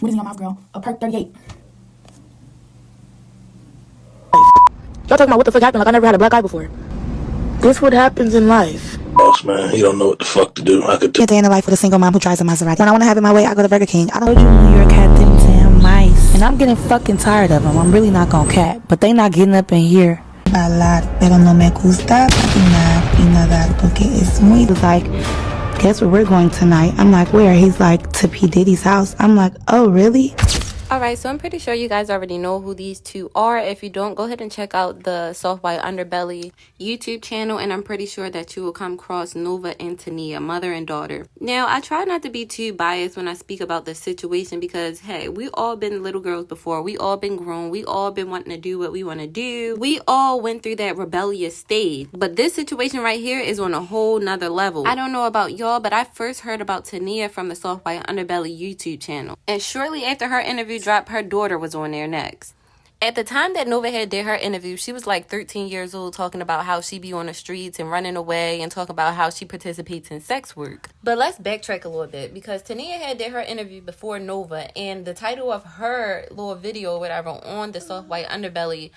What is in your mouth, girl? A perk 38. Y'all talking about what the fuck happened like I never had a black eye before. This what happens in life. Boss man, he don't know what the fuck to do. I could A day in the life with a single mom who drives a Maserati. When I want to have it my way, I go to Burger King. I don't You New York had them damn mice, and I'm getting fucking tired of them. I'm really not gonna cap, but they not getting up in here. bailar, pero no me gusta patinar y nadar porque es muy. He was like, guess where we're going tonight? I'm like, where? He's like, to P. Diddy's house. I'm like, oh, really? Alright, so I'm pretty sure you guys already know who these two are. If you don't, go ahead and check out the Soft White Underbelly YouTube channel, and I'm pretty sure that you will come across Nova and Tania, mother and daughter. Now, I try not to be too biased when I speak about this situation because, hey, we all been little girls before. We all been grown. We all been wanting to do what we want to do. We all went through that rebellious stage. But this situation right here is on a whole nother level. I don't know about y'all, but I first heard about Tania from the Soft White Underbelly YouTube channel. And shortly after her interview dropped, her daughter was on there next. At the time that Nova had did her interview, she was like 13 years old, talking about how she be on the streets and running away and talking about how she participates in sex work. But let's backtrack a little bit because Tania had did her interview before Nova, and the title of her little video or whatever on the Soft White Underbelly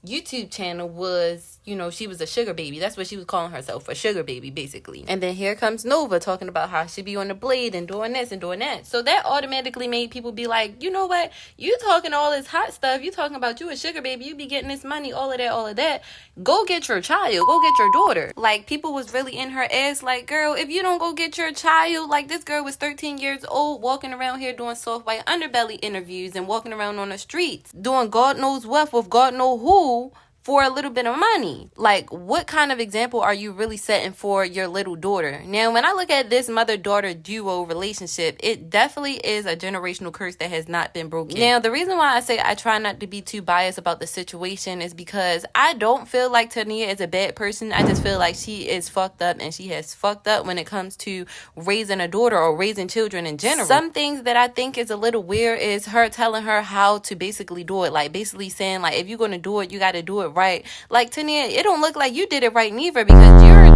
YouTube channel was, you know, she was a sugar baby. That's what she was calling herself, a sugar baby, basically. And then here comes Nova talking about how she be on the blade and doing this and doing that. So that automatically made people be like, you know what? You talking all this hot stuff. You talking about you a sugar baby. You be getting this money, all of that, all of that. Go get your child. Go get your daughter. Like, people was really in her ass like, girl, if you don't go get your child, like this girl was 13 years old walking around here doing Soft White Underbelly interviews and walking around on the streets doing God knows what with God know who for a little bit of money. Like, what kind of example are you really setting for your little daughter? Now, when I look at this mother-daughter duo relationship, it definitely is a generational curse that has not been broken. Now, the reason why I say I try not to be too biased about the situation is because I don't feel like Tania is a bad person. I just feel like she is fucked up, and she has fucked up when it comes to raising a daughter or raising children in general. Some things that I think is a little weird is her telling her how to basically do it. Like, basically saying, like, if you're going to do it, you got to do it right. Like, Tania, it don't look like you did it right neither, because you're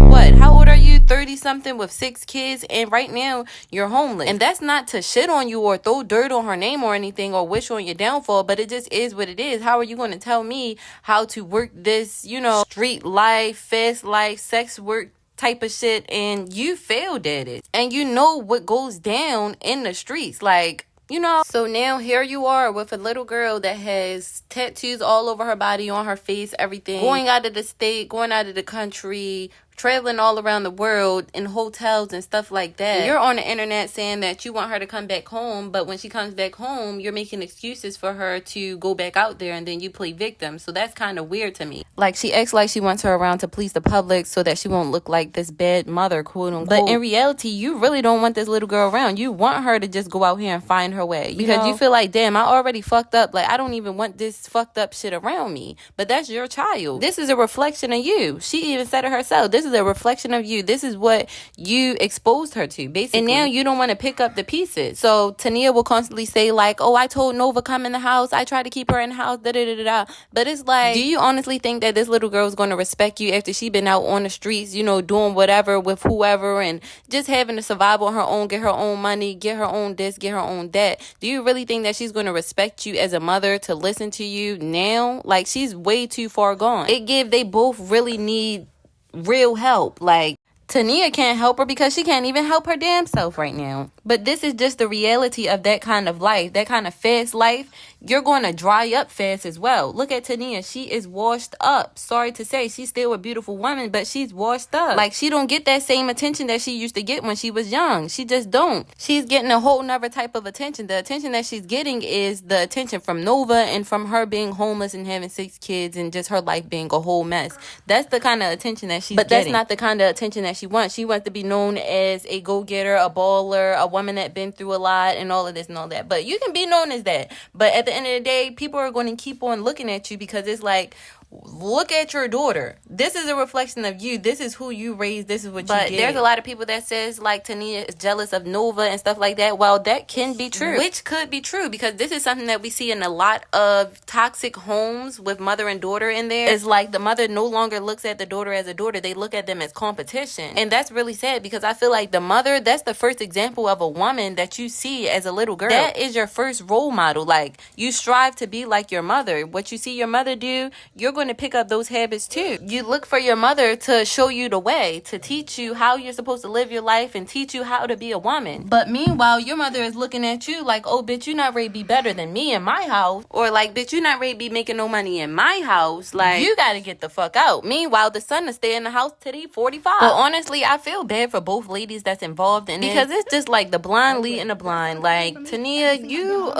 what, how old are you? 30 something with 6 kids, and right now you're homeless. And that's not to shit on you or throw dirt on her name or anything or wish on your downfall, but it just is what it is. How are you going to tell me how to work this, you know, street life, fast life, sex work type of shit, and you failed at it, and you know what goes down in the streets? Like, you know, so now here you are with a little girl that has tattoos all over her body, on her face, everything, going out of the state, going out of the country, traveling all around the world in hotels and stuff like that. You're on the internet saying that you want her to come back home, but when she comes back home, you're making excuses for her to go back out there, and then you play victim. So that's kind of weird to me. Like, she acts like she wants her around to please the public so that she won't look like this bad mother, quote unquote. But in reality, you really don't want this little girl around. You want her to just go out here and find her way, because you feel like, damn, I already fucked up. Like, I don't even want this fucked up shit around me. But that's your child. This is a reflection of you. She even said it herself. This is a reflection of you. This is what you exposed her to, basically. And now you don't want to pick up the pieces. So Tania will constantly say, like, oh, I told Nova come in the house. I tried to keep her in the house, da-da-da-da-da. But it's like, do you honestly think that this little girl is going to respect you after she been out on the streets, you know, doing whatever with whoever and just having to survive on her own, get her own money, get her own this, get her own that? Do you really think that she's going to respect you as a mother to listen to you now? Like, she's way too far gone. They both really need real help. Like, Tania can't help her because she can't even help her damn self right now. But this is just the reality of that kind of life, that kind of fast life. You're going to dry up fast as well. Look at Tania. She is washed up. Sorry to say, she's still a beautiful woman, but she's washed up. Like, she don't get that same attention that she used to get when she was young. She just don't. She's getting a whole nother type of attention. The attention that she's getting is the attention from Nova and from her being homeless and having 6 kids and just her life being a whole mess. That's the kind of attention that she's getting. But that's not the kind of attention that she wants. She wants to be known as a go-getter, a baller, a woman that been through a lot and all of this and all that. But you can be known as that. But at the end of the day, people are going to keep on looking at you because it's like, look at your daughter. This is a reflection of you. This is who you raised. This is what you get. But there's a lot of people that says like Tania is jealous of Nova and stuff like that. Well, that can be true, which could be true, because this is something that we see in a lot of toxic homes with mother and daughter in there. It's like the mother no longer looks at the daughter as a daughter. They look at them as competition. And that's really sad, because I feel like the mother, that's the first example of a woman that you see as a little girl. That is your first role model. Like, you strive to be like your mother. What you see your mother do, you're going to pick up those habits too. You look for your mother to show you the way, to teach you how you're supposed to live your life and teach you how to be a woman. But meanwhile, your mother is looking at you like, oh, bitch, you're not ready to be better than me in my house. Or like, bitch, you're not ready to be making no money in my house. Like, you got to get the fuck out. Meanwhile, the son to stay in the house till he 45. But honestly, I feel bad for both ladies that's involved in it, because it's just like the blind leading the blind. Like, Tania, you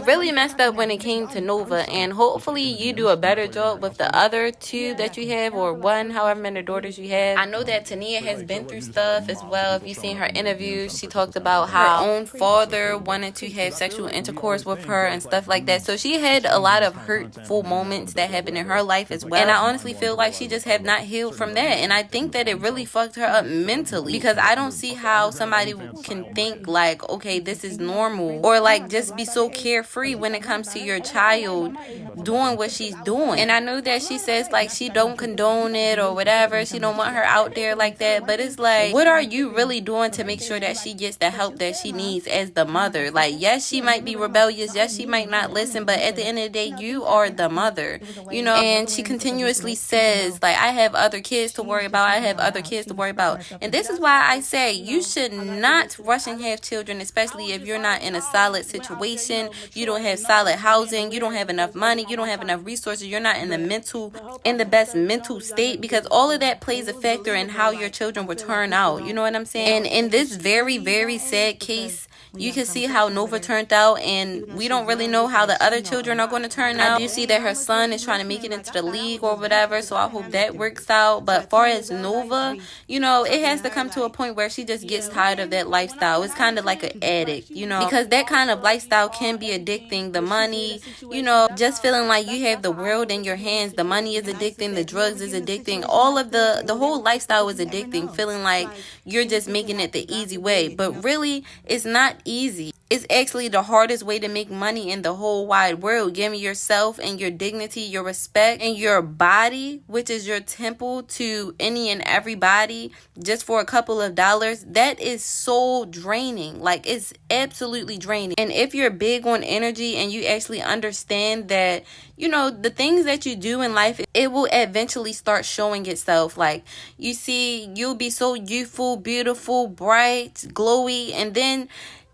really messed up when it came to Nova, and hopefully you do a better job with the other two that you have, or one, however many daughters you have. I know that Tania has been through stuff as well. If you've seen her interviews, she talked about how her own father wanted to have sexual intercourse with her and stuff like that. So she had a lot of hurtful moments that happened in her life as well. And I honestly feel like she just have not healed from that. And I think that it really fucked her up mentally, because I don't see how somebody can think like, okay, this is normal, or like just be so carefree when it comes to your child doing what she's doing. And I know that she says like she don't condone it or whatever, she don't want her out there like that, but it's like, what are you really doing to make sure that she gets the help that she needs as the mother? Like, yes, she might be rebellious, yes, she might not listen, but at the end of the day, you are the mother, you know. And she continuously says like, I have other kids to worry about, I have other kids to worry about. And this is why I say you should not rush and have children, especially if you're not in a solid situation, you don't have solid housing, you don't have enough money, you don't have enough resources, you're not in the best mental state, because all of that plays a factor in how your children will turn out, you know what I'm saying? And in this very, very sad case, you can see how Nova turned out, and we don't really know how the other children are going to turn out. I do see that her son is trying to make it into the league or whatever, so I hope that works out. But far as Nova, you know, it has to come to a point where she just gets tired of that lifestyle. It's kind of like an addict, you know, because that kind of lifestyle can be addicting. The money, you know, just feeling like you have the world in your hands. The money is addicting, the drugs is addicting, all of the whole lifestyle is addicting, feeling like you're just making it the easy way. But really, it's not easy. It's actually the hardest way to make money in the whole wide world. Giving yourself and your dignity, your respect, and your body, which is your temple, to any and everybody just for a couple of dollars. That is soul draining. Like, it's absolutely draining. And if you're big on energy and you actually understand that, you know, the things that you do in life, it will eventually start showing itself. Like, you see, you'll be so youthful, beautiful, bright, glowy, and then,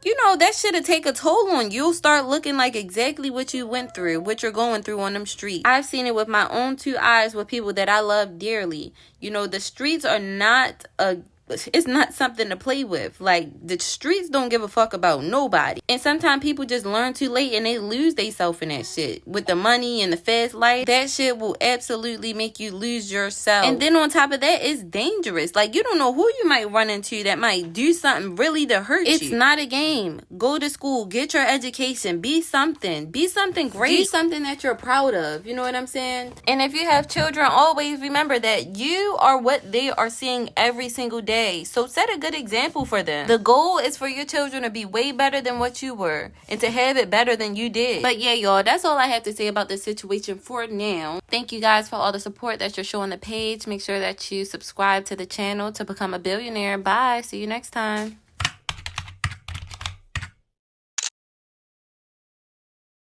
you know, that shit'll take a toll on you. You'll start looking like exactly what you went through, what you're going through on them streets. I've seen it with my own two eyes with people that I love dearly. You know, the streets are not it's not something to play with. Like, the streets don't give a fuck about nobody. And sometimes people just learn too late and they lose themselves in that shit. With the money and the fast life, that shit will absolutely make you lose yourself. And then on top of that, it's dangerous. Like, you don't know who you might run into that might do something really to hurt you. It's not a game. Go to school, get your education, be something great, do something that you're proud of. You know what I'm saying? And if you have children, always remember that you are what they are seeing every single day. So set a good example for them. The goal is for your children to be way better than what you were, and to have it better than you did. But yeah, y'all, that's all I have to say about this situation for now. Thank you guys for all the support that you're showing the page. Make sure that you subscribe to the channel to become a billionaire. Bye. See you next time.